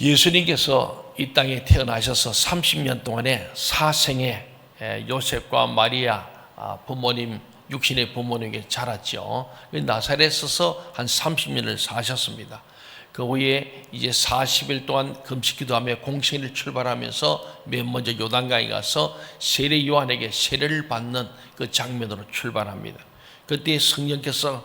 예수님께서 이 땅에 태어나셔서 30년 동안에 사생에 요셉과 마리아 부모님, 육신의 부모님에게 자랐죠. 나사렛에서 한 30년을 사셨습니다. 그 후에 이제 40일 동안 금식 기도하며 공생을 출발하면서 맨 먼저 요단강에 가서 세례 요한에게 세례를 받는 그 장면으로 출발합니다. 그때 성령께서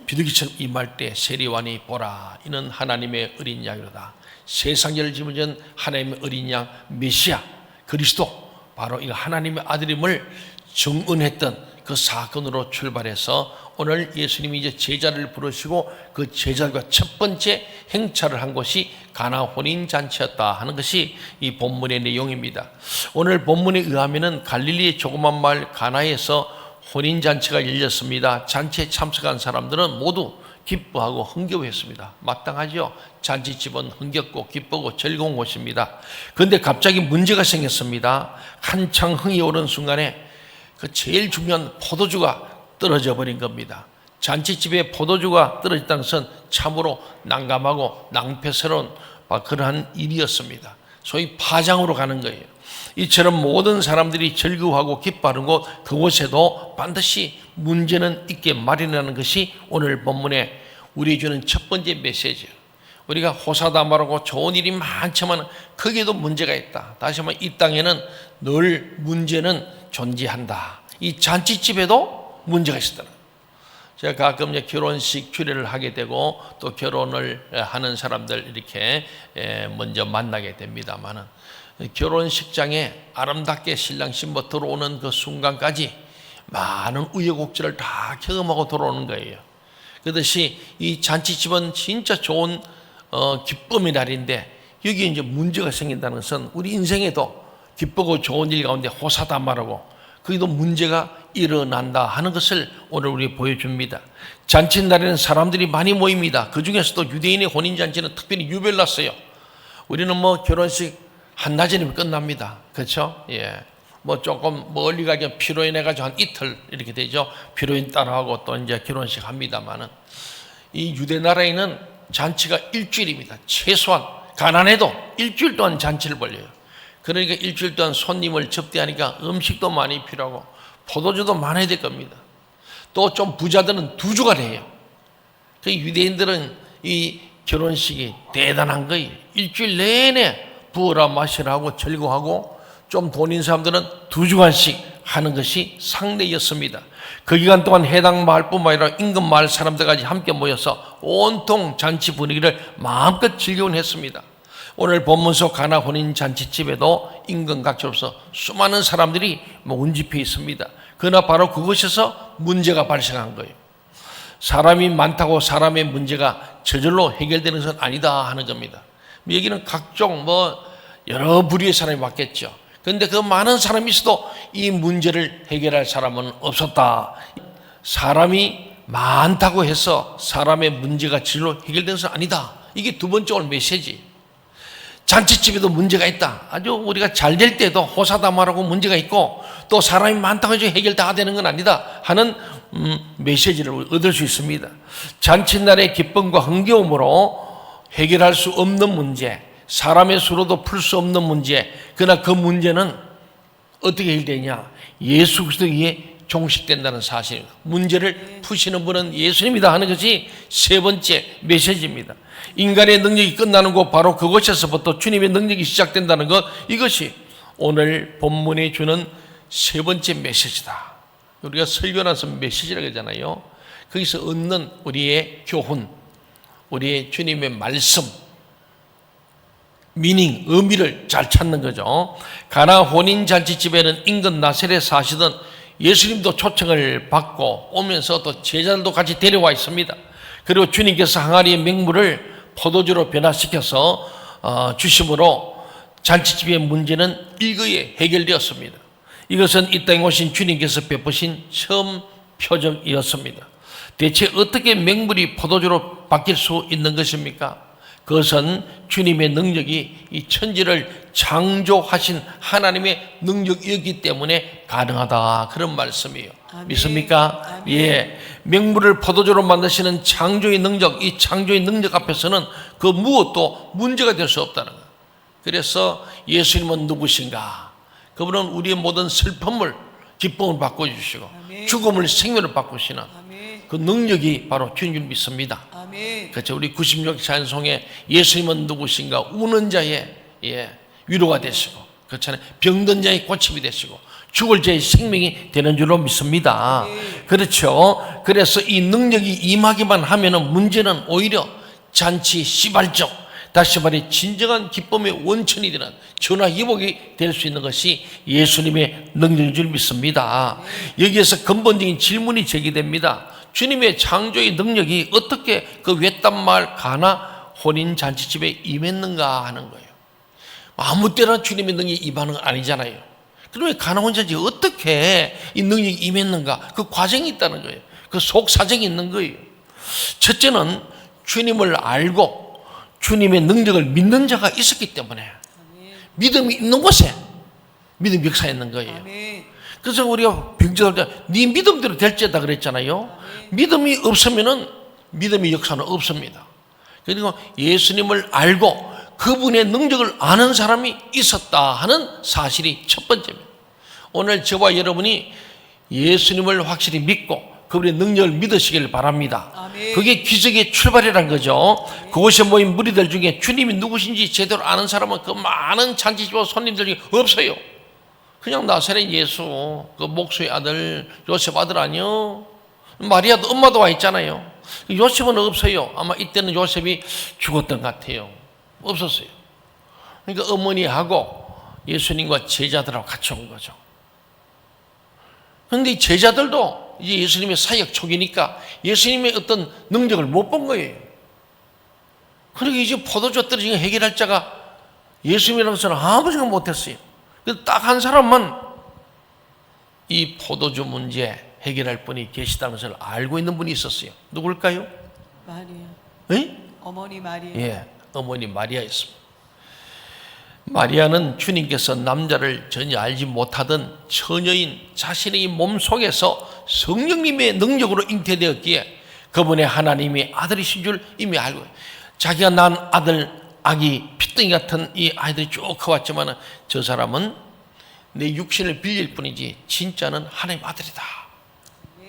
비둘기처럼 임할 때 세례 요한이 보라, 이는 하나님의 어린 양이로다. 세상을 지은 하나님의 어린 양 메시아 그리스도, 바로 이 하나님의 아들임을 증언했던 그 사건으로 출발해서 오늘 예수님이 이제 제자를 부르시고 그 제자들과 첫 번째 행차를 한 곳이 가나 혼인잔치였다 하는 것이 이 본문의 내용입니다. 오늘 본문에 의하면은 갈릴리의 조그만 마을 가나에서 혼인잔치가 열렸습니다. 잔치에 참석한 사람들은 모두 기뻐하고 흥겨워했습니다. 마땅하죠. 잔치집은 흥겹고 기쁘고 즐거운 곳입니다. 그런데 갑자기 문제가 생겼습니다. 한창 흥이 오른 순간에 그 제일 중요한 포도주가 떨어져 버린 겁니다. 잔치집에 포도주가 떨어졌다는 것은 참으로 난감하고 낭패스러운 그러한 일이었습니다. 소위 파장으로 가는 거예요. 이처럼 모든 사람들이 즐거워하고 기뻐하는 곳, 그곳에도 반드시 문제는 있게 마련이라는 것이 오늘 본문에 우리 주는 첫 번째 메시지예요. 우리가 호사다마라고 좋은 일이 많지만 거기에도 문제가 있다. 다시 한번 이 땅에는 늘 문제는 존재한다. 이 잔치집에도 문제가 있었다. 제가 가끔 결혼식 주례를 하게 되고 또 결혼을 하는 사람들 이렇게 먼저 만나게 됩니다만은, 결혼식장에 아름답게 신랑 신부 들어오는 그 순간까지 많은 우여곡절을 다 경험하고 들어오는 거예요. 그렇듯이 이 잔치집은 진짜 좋은 기쁨의 날인데 여기 이제 문제가 생긴다는 것은 우리 인생에도 기쁘고 좋은 일 가운데 호사다마라고 거기도 문제가 일어난다 하는 것을 오늘 우리 보여줍니다. 잔치날에는 사람들이 많이 모입니다. 그 중에서도 유대인의 혼인잔치는 특별히 유별났어요. 우리는 결혼식 한낮이면 끝납니다. 그렇죠? 예. 조금 멀리 가기 피로인 해가지고 한 이틀 이렇게 되죠. 피로인 따라하고 또 이제 결혼식 합니다만은, 이 유대 나라에는 잔치가 일주일입니다. 최소한 가난해도 일주일 동안 잔치를 벌려요. 그러니까 일주일 동안 손님을 접대하니까 음식도 많이 필요하고 포도주도 많아야 될 겁니다. 또 좀 부자들은 2주간 해요. 그 유대인들은 이 결혼식이 대단한 거예요. 일주일 내내 부어라 마시라 하고 즐거워하고, 좀 돈 있는 사람들은 2주간씩 하는 것이 상례였습니다. 그 기간 동안 해당 마을뿐만 아니라 인근 마을 사람들까지 함께 모여서 온통 잔치 분위기를 마음껏 즐기곤 했습니다. 오늘 본문 속 가나 혼인 잔치집에도 인근 각지로서 수많은 사람들이 운집해 있습니다. 그러나 바로 그곳에서 문제가 발생한 거예요. 사람이 많다고 사람의 문제가 저절로 해결되는 것은 아니다 하는 겁니다. 여기는 각종 여러 부류의 사람이 왔겠죠. 그런데 그 많은 사람이 있어도 이 문제를 해결할 사람은 없었다. 사람이 많다고 해서 사람의 문제가 저절로 해결되는 것은 아니다. 이게 두 번째 오늘 메시지. 잔치집에도 문제가 있다. 아주 우리가 잘 될 때도 호사다마라고 문제가 있고, 또 사람이 많다고 해서 해결 다 되는 건 아니다 하는 메시지를 얻을 수 있습니다. 잔칫날의 기쁨과 흥겨움으로 해결할 수 없는 문제, 사람의 수로도 풀 수 없는 문제, 그러나 그 문제는 어떻게 해결되냐? 예수 그리스도에 종식된다는 사실입니다. 문제를 푸시는 분은 예수님이다 하는 것이 세 번째 메시지입니다. 인간의 능력이 끝나는 곳, 바로 그곳에서부터 주님의 능력이 시작된다는 것, 이것이 오늘 본문에 주는 세 번째 메시지다. 우리가 설교나서 메시지라고 하잖아요. 거기서 얻는 우리의 교훈, 우리의 주님의 말씀, 미닝, 의미를 잘 찾는 거죠. 가나 혼인잔치집에는 인근 나사렛에 사시던 예수님도 초청을 받고 오면서 또 제자들도 같이 데려와 있습니다. 그리고 주님께서 항아리의 맹물을 포도주로 변화시켜서 주심으로 잔치집의 문제는 일거에 해결되었습니다. 이것은 이 땅에 오신 주님께서 베푸신 처음 표적이었습니다. 대체 어떻게 맹물이 포도주로 바뀔 수 있는 것입니까? 그것은 주님의 능력이 이 천지를 창조하신 하나님의 능력이었기 때문에 가능하다, 그런 말씀이에요. 아멘. 믿습니까? 아멘. 예. 맹물을 포도주로 만드시는 창조의 능력, 이 창조의 능력 앞에서는 그 무엇도 문제가 될 수 없다는 거예요. 그래서 예수님은 누구신가? 그분은 우리의 모든 슬픔을 기쁨을 바꿔주시고 아멘. 죽음을 생명을 바꾸시는 아멘. 그 능력이 바로 주님을 믿습니다. 아멘. 그렇죠. 우리 96 찬송에 예수님은 누구신가? 우는 자의 위로가 되시고, 그렇잖아요. 병든 자의 고침이 되시고, 죽을 자의 생명이 되는 줄로 믿습니다. 그렇죠. 그래서 이 능력이 임하기만 하면은 문제는 오히려 잔치 시발적, 다시 말해 진정한 기쁨의 원천이 되는 전화위복이 될 수 있는 것이 예수님의 능력인 줄 믿습니다. 여기에서 근본적인 질문이 제기됩니다. 주님의 창조의 능력이 어떻게 그 외딴 마을 가나 혼인 잔치집에 임했는가 하는 거예요. 아무 때나 주님의 능력이 임하는 건 아니잖아요. 그러면 가나 혼인 잔치에 어떻게 이 능력이 임했는가? 그 과정이 있다는 거예요. 그 속사정이 있는 거예요. 첫째는 주님을 알고 주님의 능력을 믿는 자가 있었기 때문에 믿음이 있는 곳에 믿음 역사했는 거예요. 그래서 우리가 병자할 때 네 믿음대로 될지다 그랬잖아요. 믿음이 없으면은 믿음의 역사는 없습니다. 그리고 예수님을 알고 그분의 능력을 아는 사람이 있었다 하는 사실이 첫 번째입니다. 오늘 저와 여러분이 예수님을 확실히 믿고 그분의 능력을 믿으시길 바랍니다. 아멘. 그게 기적의 출발이란 거죠. 그곳에 모인 무리들 중에 주님이 누구신지 제대로 아는 사람은 그 많은 잔치집과 손님들 중에 없어요. 그냥 나사렛 예수, 그 목수의 아들 요셉 아들 아니요. 마리아도 엄마도 와 있잖아요. 요셉은 없어요. 아마 이때는 요셉이 죽었던 것 같아요. 없었어요. 그러니까 어머니하고 예수님과 제자들하고 같이 온 거죠. 그런데 이 제자들도 이제 예수님의 사역 초기니까 예수님의 어떤 능력을 못 본 거예요. 그러니까 이제 포도주 떨어지는 해결할 자가 예수님이라고 해서는 아무 생각 못 했어요. 딱 한 사람만 이 포도주 문제 해결할 분이 계시다는 것을 알고 있는 분이 있었어요. 누굴까요? 마리아. 에? 어머니 마리아. 예, 어머니 마리아였습니다. 마리아는 주님께서 남자를 전혀 알지 못하던 처녀인 자신의 몸 속에서 성령님의 능력으로 잉태되었기에 그분의 하나님의 아들이신 줄 이미 알고, 자기가 낳은 아들, 아기 피덩이 같은 이 아이들이 쭉 커왔지만 저 사람은 내 육신을 빌릴 뿐이지 진짜는 하나님의 아들이다.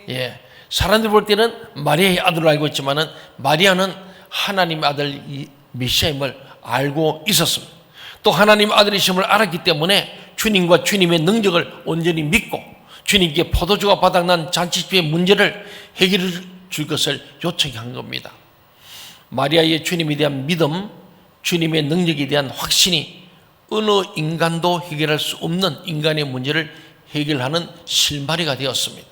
예, 사람들이 볼 때는 마리아의 아들로 알고 있지만 마리아는 하나님의 아들 이 메시아임을 알고 있었습니다. 또 하나님 아들이심을 알았기 때문에 주님과 주님의 능력을 온전히 믿고 주님께 포도주가 바닥난 잔치집의 문제를 해결해 줄 것을 요청한 겁니다. 마리아의 주님에 대한 믿음, 주님의 능력에 대한 확신이 어느 인간도 해결할 수 없는 인간의 문제를 해결하는 실마리가 되었습니다.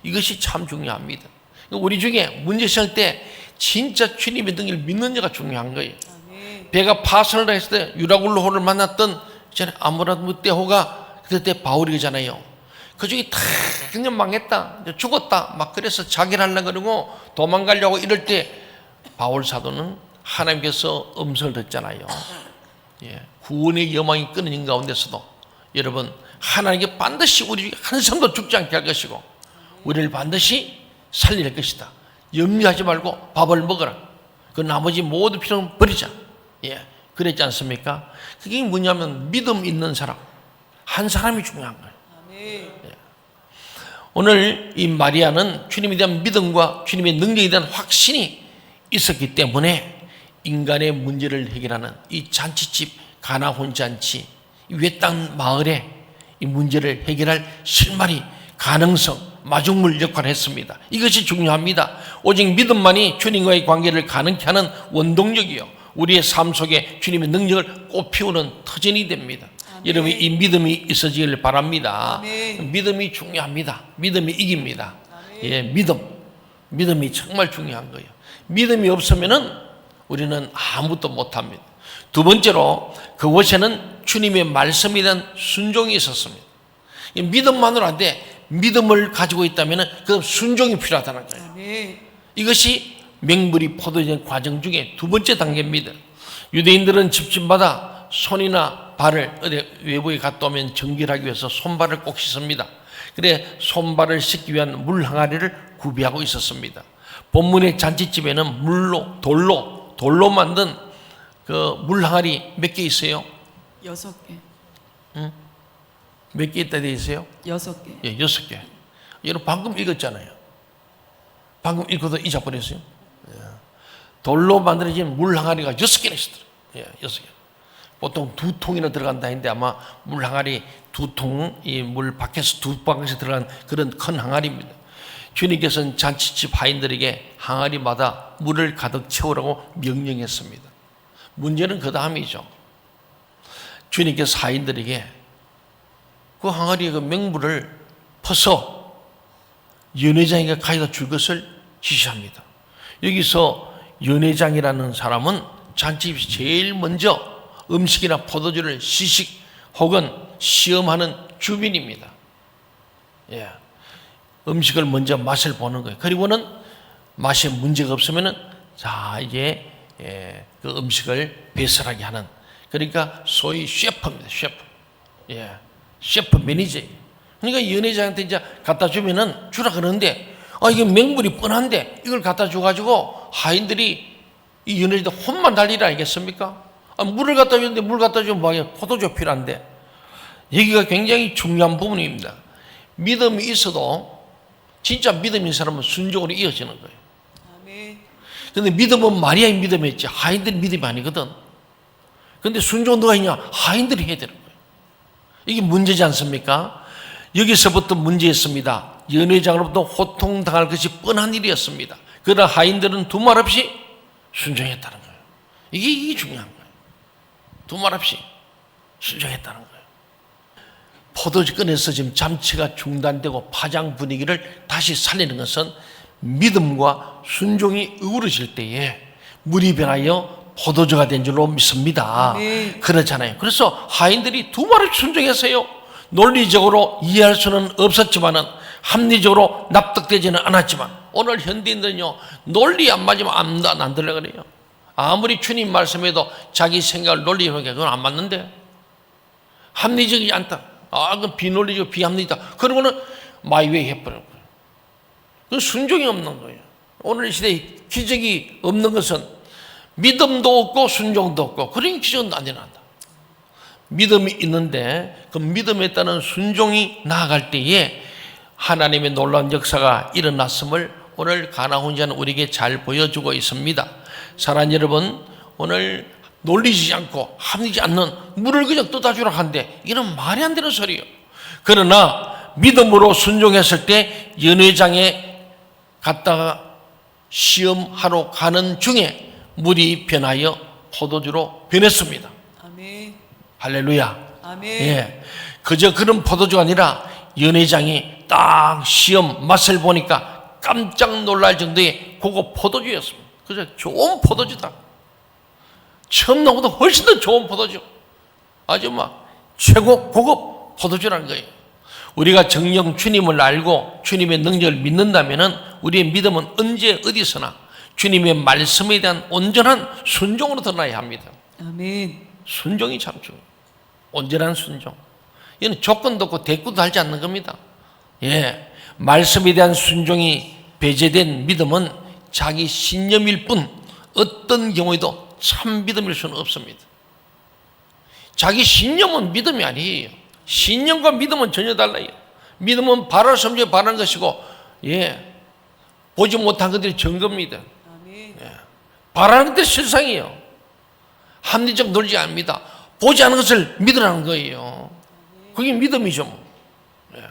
이것이 참 중요합니다. 우리 중에 문제 있을 때 진짜 주님의 능력을 믿는 자가 중요한 거예요. 배가 파선을 했을 때 유라굴로호를 만났던 아므라무떼호가 그때 바울이잖아요. 그 중에 다 그냥 망했다, 죽었다 막 그래서 자기를 하려고 그러고 도망가려고 이럴 때 바울 사도는 하나님께서 음성을 듣잖아요. 예, 구원의 여망이 끊어진 가운데서도 여러분 하나님께 반드시 우리 한 사람도 죽지 않게 할 것이고 우리를 반드시 살릴 것이다. 염려하지 말고 밥을 먹어라. 그 나머지 모든 필요는 버리자. 예, 그랬지 않습니까? 그게 뭐냐면 믿음 있는 사람, 한 사람이 중요한 거예요. 예. 오늘 이 마리아는 주님에 대한 믿음과 주님의 능력에 대한 확신이 있었기 때문에 인간의 문제를 해결하는 이 잔치집 가나 혼잔치, 이 외딴 마을에 이 문제를 해결할 실마리, 가능성, 마중물 역할을 했습니다. 이것이 중요합니다. 오직 믿음만이 주님과의 관계를 가능케 하는 원동력이요, 우리의 삶 속에 주님의 능력을 꽃피우는 터전이 됩니다. 아멘. 여러분 이 믿음이 있어지길 바랍니다. 아멘. 믿음이 중요합니다. 믿음이 이깁니다. 예, 믿음이 정말 중요한 거예요. 믿음이 없으면은 우리는 아무것도 못합니다. 두 번째로 그곳에는 주님의 말씀에 대한 순종이 있었습니다. 믿음만으로 안 돼. 믿음을 가지고 있다면 그 순종이 필요하다는 거예요. 아멘. 이것이 맹물이 포도된 과정 중에 두 번째 단계입니다. 유대인들은 집집마다 손이나 발을 어디 외부에 갔다 오면 정결하기 위해서 손발을 꼭 씻습니다. 그래 손발을 씻기 위한 물 항아리를 구비하고 있었습니다. 본문의 잔치집에는 돌로 만든 그 물 항아리 몇 개 있어요? 6개. 몇 개 있다 돼 있어요? 6개. 예, 6개. 여러분 방금 읽었잖아요. 방금 읽어도 잊어버렸어요. 예. 돌로 만들어진 물 항아리가 6개나 있었더라고요. 예, 6개. 보통 2통이나 들어간다 했는데 아마 물 항아리 2통, 이 물 밖에서 2방에서 들어간 그런 큰 항아리입니다. 주님께서는 잔치집 하인들에게 항아리마다 물을 가득 채우라고 명령했습니다. 문제는 그 다음이죠. 주님께서 하인들에게 그 항아리에 그 맹물을 퍼서 연회장에게 가져다 줄 것을 지시합니다. 여기서 연회장이라는 사람은 잔치집에서 제일 먼저 음식이나 포도주를 시식 혹은 시험하는 주민입니다. 예. 음식을 먼저 맛을 보는 거예요. 그리고는 맛에 문제가 없으면은 자 이제 그 음식을 배설하게 하는, 그러니까 소위 셰프입니다. 셰프. 예. 셰프 매니저. 그러니까 연회장한테 이제 갖다 주면은 주라 그러는데 이게 맹물이 뻔한데 이걸 갖다 줘가지고 하인들이 이 연회장한테 혼만 달리라 알겠습니까? 물을 갖다 주는데 물 갖다 주면 뭐야? 포도주 필요한데. 여기가 굉장히 중요한 부분입니다. 믿음이 있어도 진짜 믿음 있는 사람은 순종으로 이어지는 거예요. 아멘. 근데 믿음은 마리아의 믿음이었지 하인들 믿음이 아니거든. 근데 순종은 누가 했냐? 하인들이 해야 되는 거예요. 이게 문제지 않습니까? 여기서부터 문제였습니다. 연회장으로부터 호통당할 것이 뻔한 일이었습니다. 그러나 하인들은 두말 없이 순종했다는 거예요. 이게 중요한 거예요. 두말 없이 순종했다는 거예요. 포도주 꺼내서 지금 잠치가 중단되고 파장 분위기를 다시 살리는 것은 믿음과 순종이 어우러질 때에 물이 변하여 포도주가 된 줄로 믿습니다. 네. 그렇잖아요. 그래서 하인들이 두 말을 순종했어요. 논리적으로 이해할 수는 없었지만은 합리적으로 납득되지는 않았지만 오늘 현대인들은요 논리 안 맞으면 안 들려 그래요. 아무리 주님 말씀해도 자기 생각을 논리로 하게 그건 안 맞는데 합리적이지 않다. 그건 비논리적 비합리다. 그러고는 마이웨이 해버려요. 그건 순종이 없는 거예요. 오늘 시대에 기적이 없는 것은 믿음도 없고 순종도 없고 그런 기적은 안 일어난다. 믿음이 있는데 그 믿음에 따른 순종이 나아갈 때에 하나님의 놀라운 역사가 일어났음을 오늘 가나 혼자는 우리에게 잘 보여주고 있습니다. 사랑하는 여러분, 오늘 논리지 않고 합리지 않는 물을 그냥 떠다 주라 한데 이건 말이 안 되는 소리예요. 그러나 믿음으로 순종했을 때 연회장에 갔다가 시험하러 가는 중에 물이 변하여 포도주로 변했습니다. 아멘. 할렐루야. 아멘. 예. 그저 그런 포도주가 아니라 연회장이 딱 시험 맛을 보니까 깜짝 놀랄 정도의 고급 포도주였습니다. 그저 좋은 포도주다. 처음 나보다 훨씬 더 좋은 포도주. 아주 최고 고급 포도주라는 거예요. 우리가 정령 주님을 알고 주님의 능력을 믿는다면 우리의 믿음은 언제 어디서나 주님의 말씀에 대한 온전한 순종으로 드러나야 합니다. 아멘. 순종이 참 중요해요. 온전한 순종. 이는 조건도 없고 대꾸도 달지 않는 겁니다. 예, 말씀에 대한 순종이 배제된 믿음은 자기 신념일 뿐 어떤 경우에도 참 믿음일 수는 없습니다. 자기 신념은 믿음이 아니에요. 신념과 믿음은 전혀 달라요. 믿음은 바랄 수 없는 바라는 것이고, 예, 보지 못한 것들이 증거입니다. 아멘. 예, 바라는 것들이 실상이에요. 합리적 논리지 않습니다. 보지 않은 것을 믿으라는 거예요. 그게 믿음이죠. 예.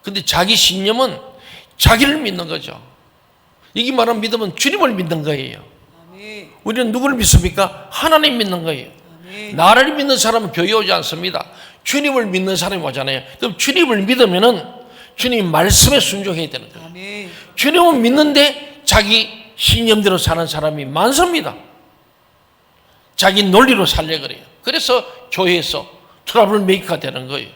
근데 자기 신념은 자기를 믿는 거죠. 이게 말하는 믿음은 주님을 믿는 거예요. 아멘. 우리는 누구를 믿습니까? 하나님 믿는 거예요. 아멘. 나를 믿는 사람은 교회 오지 않습니다. 주님을 믿는 사람이 오잖아요. 그럼 주님을 믿으면은 주님 말씀에 순종해야 되는 거예요. 아멘. 주님을 믿는데 자기 신념대로 사는 사람이 많습니다. 자기 논리로 살려 그래요. 그래서 교회에서 트러블 메이커가 되는 거예요.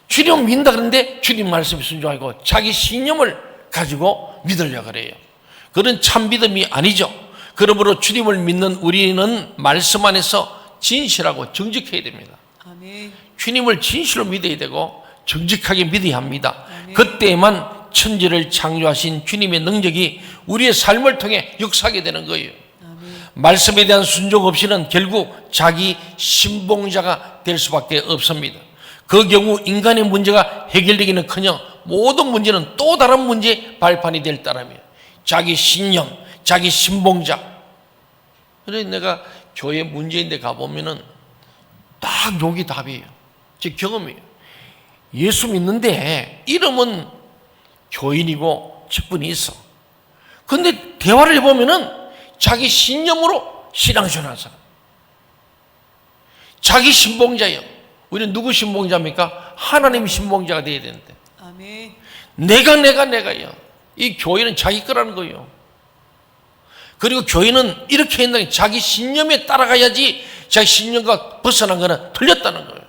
주님을 믿는다 그러는데 주님 말씀에 순종하고 자기 신념을 가지고 믿으려고 그래요. 그런 참 믿음이 아니죠. 그러므로 주님을 믿는 우리는 말씀 안에서 진실하고 정직해야 됩니다. 아멘. 주님을 진실로 믿어야 되고 정직하게 믿어야 합니다. 아멘. 그때만 천지를 창조하신 주님의 능력이 우리의 삶을 통해 역사하게 되는 거예요. 아멘. 말씀에 대한 순종 없이는 결국 자기 신봉자가 될 수밖에 없습니다. 그 경우 인간의 문제가 해결되기는커녕 모든 문제는 또 다른 문제의 발판이 될 따름이에요. 자기 신념, 자기 신봉자. 그래서 내가 교회 문제인데 가보면은 딱 여기 답이에요. 제 경험이에요. 예수 믿는데 이름은 교인이고 직분이 있어. 근데 대화를 해보면은 자기 신념으로 신앙생활하는 사람. 자기 신봉자예요. 우리는 누구 신봉자입니까? 하나님 신봉자가 되어야 되는데. 아멘. 내가요. 이 교회는 자기 거라는 거예요. 그리고 교회는 이렇게 한다는 자기 신념에 따라가야지 자기 신념과 벗어난 거는 틀렸다는 거예요.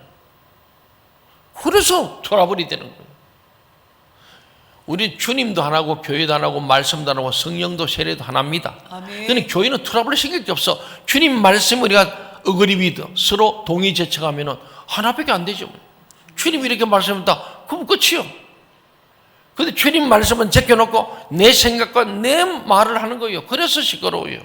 그래서 트러블이 되는 거예요. 우리 주님도 하나고 교회도 하나고 말씀도 하나고 성령도 세례도 하나입니다. 아멘. 그런데 교회는 트러블을 생길 게 없어. 주님 말씀 우리가 어그리비드 서로 동의 제청하면은 하나밖에 안 되죠. 주님이 이렇게 말씀한다. 그럼 끝이요. 근데 주님 말씀은 제껴놓고 내 생각과 내 말을 하는 거예요. 그래서 시끄러워요.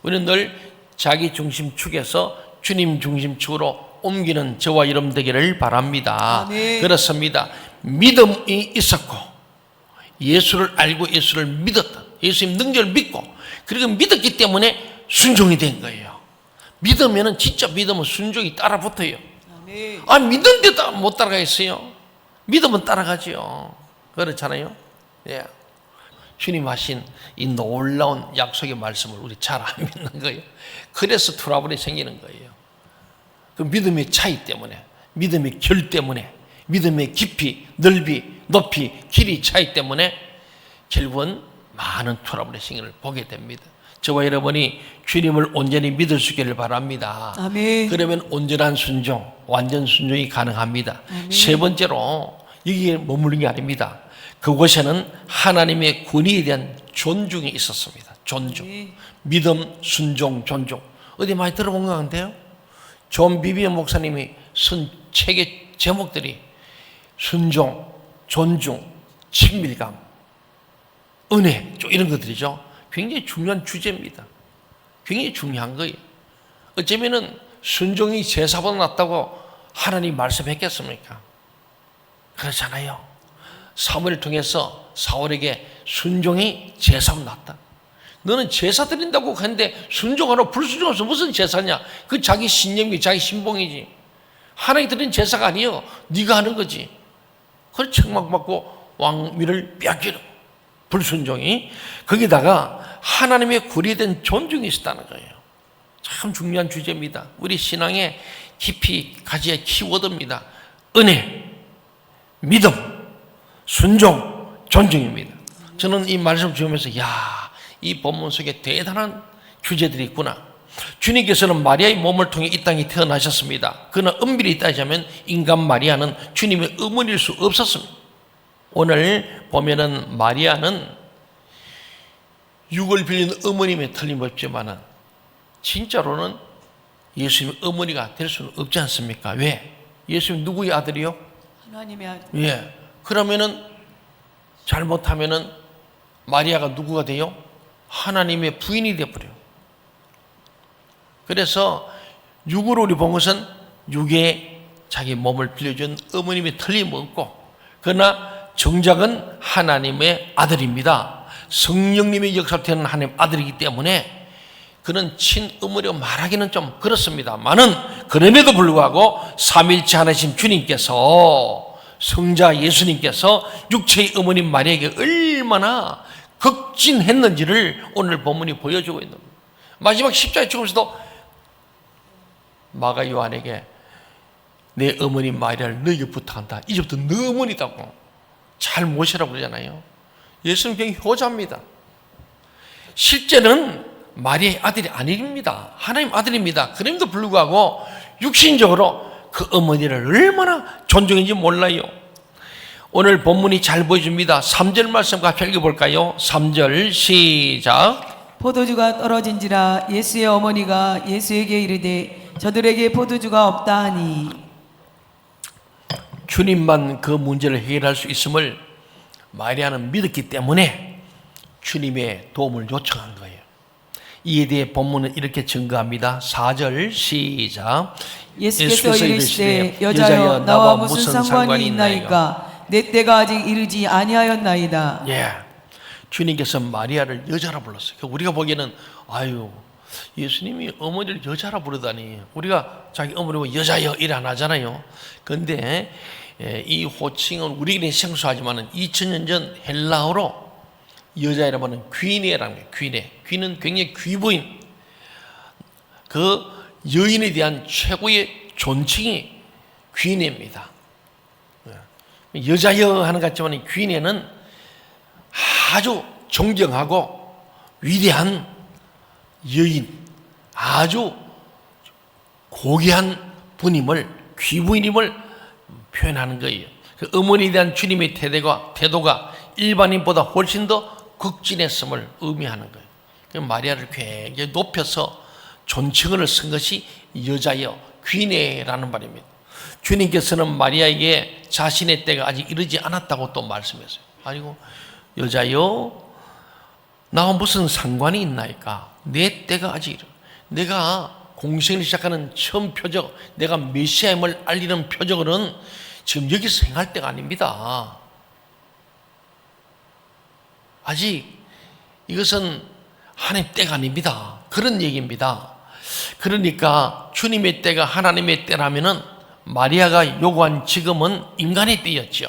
우리는 늘 자기 중심축에서 주님 중심축으로 옮기는 저와 여러분 되기를 바랍니다. 아멘. 그렇습니다. 믿음이 있었고 예수를 알고 예수를 믿었다. 예수님 능력을 믿고 그리고 믿었기 때문에 순종이 된 거예요. 믿으면 진짜 믿으면 순종이 따라 붙어요. 아멘. 아, 믿는데도 못 따라가겠어요? 믿으면 따라가지요. 그렇잖아요. 예. 주님 하신 이 놀라운 약속의 말씀을 우리 잘 안 믿는 거예요. 그래서 트러블이 생기는 거예요. 그 믿음의 차이 때문에, 믿음의 결 때문에, 믿음의 깊이, 넓이, 높이, 길이 차이 때문에 결국은 많은 트러블의 생기를 보게 됩니다. 저와 여러분이 주님을 온전히 믿을 수 있기를 바랍니다. 아멘. 그러면 온전한 순종, 완전 순종이 가능합니다. 아멘. 세 번째로 여기에 머무르는 게 아닙니다. 그곳에는 하나님의 권위에 대한 존중이 있었습니다. 존중. 아멘. 믿음, 순종, 존중. 어디 많이 들어본 것 같은데요? 존 비비언 목사님이 쓴 책의 제목들이 순종, 존중, 친밀감, 은혜, 이런 것들이죠. 굉장히 중요한 주제입니다. 굉장히 중요한 거예요. 어쩌면은 순종이 제사보다 낫다고 하나님 말씀했겠습니까? 그렇잖아요. 사무엘을 통해서 사울에게 순종이 제사보다 낫다. 너는 제사 드린다고 하는데 순종하러 불순종해서 무슨 제사냐? 그 자기 신념이 자기 신봉이지. 하나님 드린 제사가 아니요. 네가 하는 거지. 그걸 책망받고 왕위를 빼앗기는 불순종이. 거기다가 하나님의 구리된 존중이 있었다는 거예요. 참 중요한 주제입니다. 우리 신앙에 깊이 가지의 키워드입니다. 은혜, 믿음, 순종, 존중입니다. 저는 이 말씀 주면서 이 본문 속에 대단한 주제들이 있구나. 주님께서는 마리아의 몸을 통해 이 땅에 태어나셨습니다. 그러나 엄밀히 따지자면 인간 마리아는 주님의 어머니일 수 없었습니다. 오늘 보면은 마리아는 육을 빌린 어머님에 틀림없지만은 진짜로는 예수님의 어머니가 될 수는 없지 않습니까? 왜? 예수님 누구의 아들이요? 하나님의 아들. 예. 그러면은 잘못하면은 마리아가 누구가 돼요? 하나님의 부인이 되어버려요. 그래서 육으로 우리 본 것은 육에 자기 몸을 빌려준 어머님이 틀림없고, 그러나 정작은 하나님의 아들입니다. 성령님의 역사를 태어난 하나님의 아들이기 때문에 그는 친어머니로 말하기는 좀 그렇습니다만은, 그럼에도 불구하고 삼일째 하나님 주님께서, 성자 예수님께서 육체의 어머님 마리아에게 얼마나 극진했는지를 오늘 본문이 보여주고 있는 겁니다. 마지막 십자가에 죽으면서도 마가 요한에게 내 어머니 마리아를 너에게 부탁한다. 이제부터 너 어머니다고 잘 모시라고 그러잖아요. 예수는 굉장히 효자입니다. 실제는 마리아의 아들이 아닙니다. 하나님 아들입니다. 그럼에도 불구하고 육신적으로 그 어머니를 얼마나 존중했는지 몰라요. 오늘 본문이 잘 보여줍니다. 3절 말씀 같이 읽어볼까요? 3절 시작. 포도주가 떨어진지라 예수의 어머니가 예수에게 이르되 저들에게 포도주가 없다 하니. 주님만 그 문제를 해결할 수 있음을 마리아는 믿었기 때문에 주님의 도움을 요청한 거예요. 이에 대해 본문은 이렇게 증거합니다. 4절 시작. 예수께서 이르시되 여자여 나와 무슨 상관이 있나이까 내 때가 아직 이르지 아니하였나이다. 예, 주님께서 마리아를 여자라 불렀어요. 우리가 보기에는 아유 예수님이 어머니를 여자라 부르다니, 우리가 자기 어머니가 여자여 이래 안 하잖아요. 그런데 이 호칭은 우리에게는 생소하지만 2000년 전 헬라어로 여자라고 하는 귀네라는 거예요. 귀는 굉장히 귀부인, 그 여인에 대한 최고의 존칭이 귀네입니다. 여자여 하는 것 같지만 귀네는 아주 존경하고 위대한 여인, 아주 고귀한 분임을, 귀부인임을 표현하는 거예요. 그 어머니에 대한 주님의 태도가 일반인보다 훨씬 더 극진했음을 의미하는 거예요. 그 마리아를 굉장히 높여서 존칭어를 쓴 것이 여자여, 귀네라는 말입니다. 주님께서는 마리아에게 자신의 때가 아직 이르지 않았다고 또 말씀했어요. 아니고 여자여 나와 무슨 상관이 있나이까? 내 때가 아직 이르. 내가 공생을 시작하는 처음 표적, 내가 메시아임을 알리는 표적은 지금 여기서 행할 때가 아닙니다. 아직 이것은 하나님의 때가 아닙니다. 그런 얘기입니다. 그러니까 주님의 때가 하나님의 때라면은 마리아가 요구한 지금은 인간의 때였죠.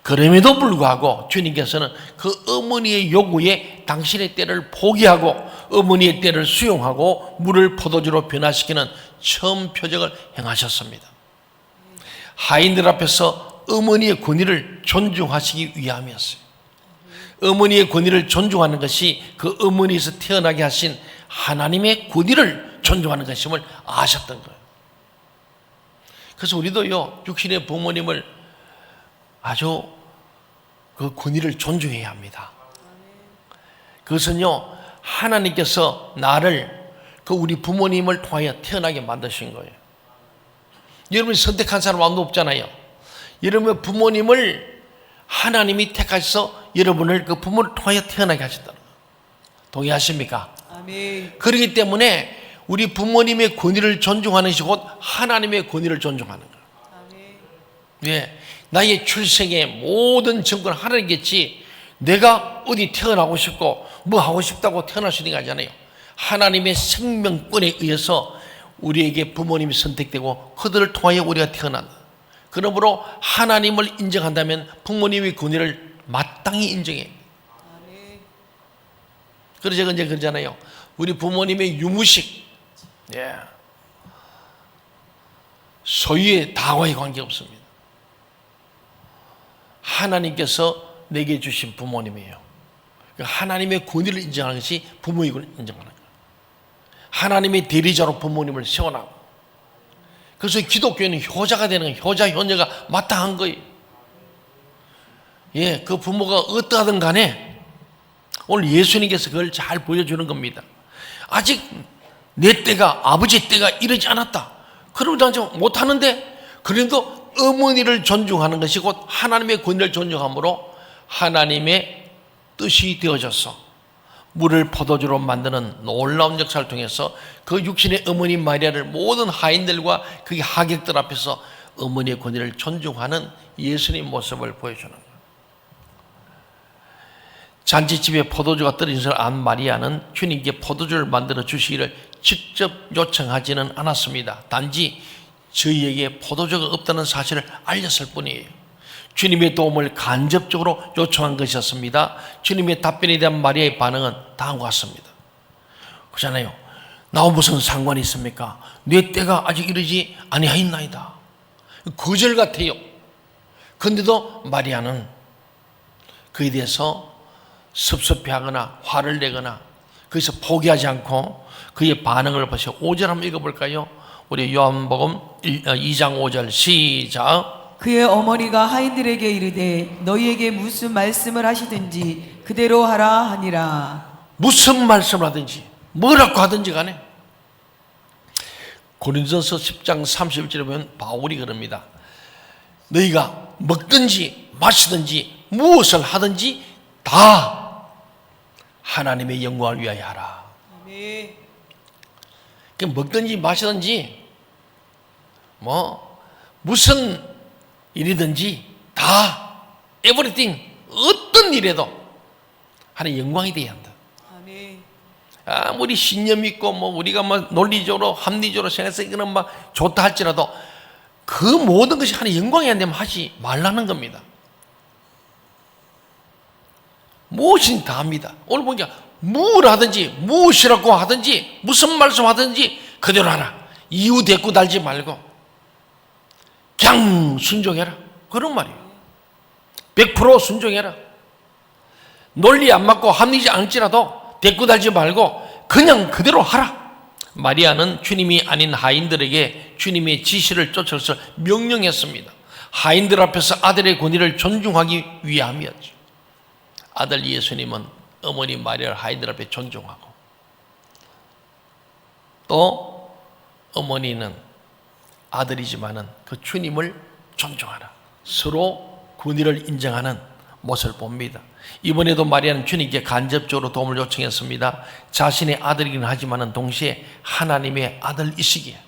그럼에도 불구하고 주님께서는 그 어머니의 요구에 당신의 때를 포기하고 어머니의 때를 수용하고 물을 포도주로 변화시키는 처음 표적을 행하셨습니다. 하인들 앞에서 어머니의 권위를 존중하시기 위함이었어요. 어머니의 권위를 존중하는 것이 그 어머니에서 태어나게 하신 하나님의 권위를 존중하는 것임을 아셨던 거예요. 그래서 우리도요, 육신의 부모님을 아주 그 권위를 존중해야 합니다. 그것은요, 하나님께서 나를, 그 우리 부모님을 통하여 태어나게 만드신 거예요. 여러분이 선택한 사람 아무도 없잖아요. 여러분의 부모님을 하나님이 택하셔서 여러분을 그 부모를 통하여 태어나게 하셨다는 거예요. 동의하십니까? 아멘. 그렇기 때문에 우리 부모님의 권위를 존중하는 것이 곧 하나님의 권위를 존중하는 거예요. 아멘. 예, 나의 출생의 모든 정권은 하나님겠지, 내가 어디 태어나고 싶고 뭐 하고 싶다고 태어날 수 있는 게 아니잖아요. 하나님의 생명권에 의해서 우리에게 부모님이 선택되고 그들을 통하여 우리가 태어난다. 그러므로 하나님을 인정한다면 부모님의 권위를 마땅히 인정해야 합니다. 아멘. 그래서 제가 이제 그러잖아요. 우리 부모님의 유무식, 예, 소유의 다과에 관계없습니다. 하나님께서 내게 주신 부모님이에요. 하나님의 권위를 인정하는 것이 부모의 권위를 인정하는 거예요. 하나님의 대리자로 부모님을 세워나고, 그래서 기독교에는 효자가 되는 거예요. 효자, 효녀가 마땅한 거예요. 예, 그 부모가 어떠하든 간에 오늘 예수님께서 그걸 잘 보여주는 겁니다. 아직 내 때가, 아버지 때가 이르지 않았다. 그러면 난 못하는데, 그래도 어머니를 존중하는 것이 곧 하나님의 권위를 존중함으로 하나님의 뜻이 되어져서 물을 포도주로 만드는 놀라운 역사를 통해서 그 육신의 어머니 마리아를 모든 하인들과 그 하객들 앞에서 어머니의 권위를 존중하는 예수님 모습을 보여주는 거예요. 잔치집에 포도주가 떨어진 것을 안 마리아는 주님께 포도주를 만들어 주시기를 직접 요청하지는 않았습니다. 단지 저희에게 포도주가 없다는 사실을 알렸을 뿐이에요. 주님의 도움을 간접적으로 요청한 것이었습니다. 주님의 답변에 대한 마리아의 반응은 다음과 같습니다. 그렇잖아요. 나와 무슨 상관이 있습니까? 내 때가 아직 이르지 아니하였나이다. 거절 같아요. 그런데도 마리아는 그에 대해서 섭섭해하거나 화를 내거나 거기서 포기하지 않고 그의 반응을 보시고 5절 한번 읽어볼까요? 우리 요한복음 2장 5절 시작. 그의 어머니가 하인들에게 이르되 너희에게 무슨 말씀을 하시든지 그대로 하라 하니라. 무슨 말씀을 하든지 뭐라고 하든지 간에. 고린도전서 10장 31절에 보면 바울이 그럽니다. 너희가 먹든지 마시든지 무엇을 하든지 다 하나님의 영광을 위하여 하라. 아멘. 그 먹든지 마시든지 무슨 일이든지 다 everything 어떤 일에도 하나님의 영광이 되어야 한다. 아멘. 아무리 신념 있고 우리가 논리적으로 합리적으로 생각해서 이거는 막 좋다 할지라도 그 모든 것이 하나님의 영광이 안 되면 하지 말라는 겁니다. 무엇이든 다 합니다. 오늘 보니까 뭘 하든지 무엇이라고 하든지 무슨 말씀 하든지 그대로 하라. 이유 대꾸 달지 말고 그냥 순종해라. 그런 말이에요. 100% 순종해라. 논리 안 맞고 합리지 않을지라도 대꾸 달지 말고 그냥 그대로 하라. 마리아는 주님이 아닌 하인들에게 주님의 지시를 쫓아서 명령했습니다. 하인들 앞에서 아들의 권위를 존중하기 위함이었죠. 아들 예수님은 어머니 마리아를 하인들 앞에 존중하고 또 어머니는 아들이지만은 그 주님을 존중하라. 서로 권위를 인정하는 모습을 봅니다. 이번에도 마리아는 주님께 간접적으로 도움을 요청했습니다. 자신의 아들이긴 하지만은 동시에 하나님의 아들이시기에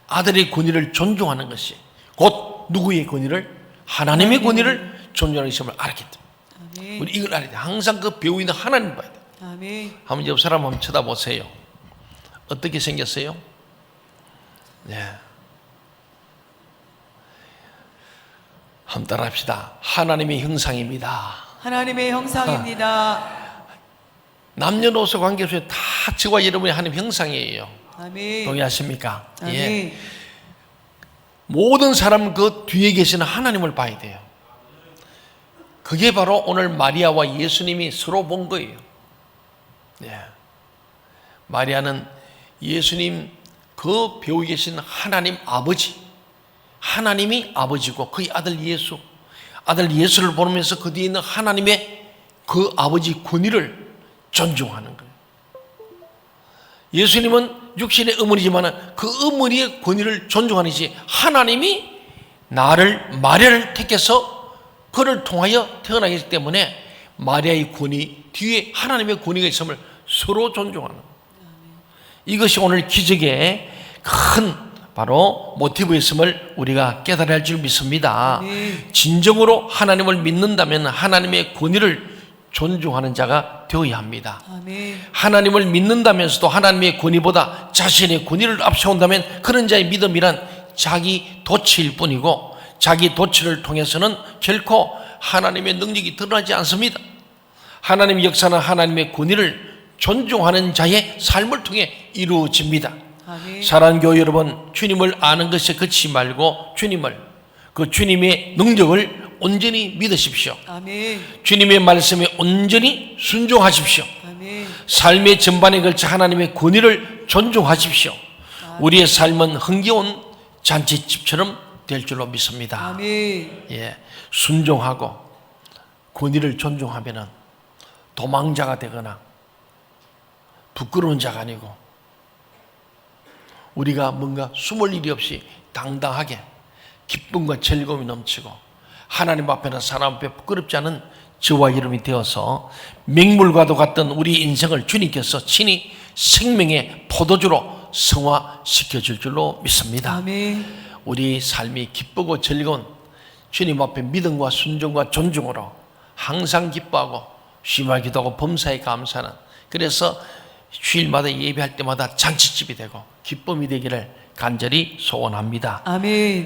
아들의 권위를 존중하는 것이 곧 누구의 권위를? 하나님의 권위를 존중하는 것임을 알았기 때문에 아멘. 우리 이걸 알아야 돼. 항상 그 배우 있는 하나님 봐야 돼. 아멘. 한번 옆 사람 한번 쳐다보세요. 어떻게 생겼어요? 네. 한번 따라합시다. 하나님의 형상입니다. 하나님의 형상입니다. 남녀노소 관계없이 다 저와 여러분이 하나님 형상이에요. 아멘. 동의하십니까? 아멘. 예. 모든 사람 그 뒤에 계시는 하나님을 봐야 돼요. 그게 바로 오늘 마리아와 예수님이 서로 본 거예요. 예. 마리아는 예수님 그 배우에 계신 하나님 아버지, 하나님이 아버지고 그의 아들 예수를 보면서 그 뒤에 있는 하나님의 그 아버지 권위를 존중하는 거예요. 예수님은 육신의 어머니지만 그 어머니의 권위를 존중하는 것이 하나님이 마리아를 택해서 그를 통하여 태어나기 때문에 마리아의 권위 뒤에 하나님의 권위가 있음을 서로 존중하는 거예요. 이것이 오늘 기적의 큰 바로 모티브였음을 우리가 깨달아야 할 줄 믿습니다. 진정으로 하나님을 믿는다면 하나님의 권위를 존중하는 자가 되어야 합니다. 아멘. 하나님을 믿는다면서도 하나님의 권위보다 자신의 권위를 앞세운다면 그런 자의 믿음이란 자기 도취일 뿐이고 자기 도취를 통해서는 결코 하나님의 능력이 드러나지 않습니다. 하나님의 역사는 하나님의 권위를 존중하는 자의 삶을 통해 이루어집니다. 아멘. 사랑하는 교회 여러분, 주님을 아는 것에 그치지 말고 주님의 능력을 온전히 믿으십시오. 아멘. 주님의 말씀에 온전히 순종하십시오. 아멘. 삶의 전반에 걸쳐 하나님의 권위를 존중하십시오. 우리의 삶은 흥겨운 잔치집처럼 될 줄로 믿습니다. 아멘. 예, 순종하고 권위를 존중하면은 도망자가 되거나 부끄러운 자가 아니고 우리가 뭔가 숨을 일이 없이 당당하게 기쁨과 즐거움이 넘치고 하나님 앞에나 사람 앞에 부끄럽지 않은 저와 여러분이 되어서 맹물과도 같던 우리 인생을 주님께서 친히 생명의 포도주로 성화시켜 줄 줄로 믿습니다. 아멘. 우리 삶이 기쁘고 즐거운 주님 앞에 믿음과 순종과 존중으로 항상 기뻐하고 쉬마 기도하고 범사에 감사하는, 그래서 주일마다 예배할 때마다 잔치집이 되고 기쁨이 되기를 간절히 소원합니다. 아멘.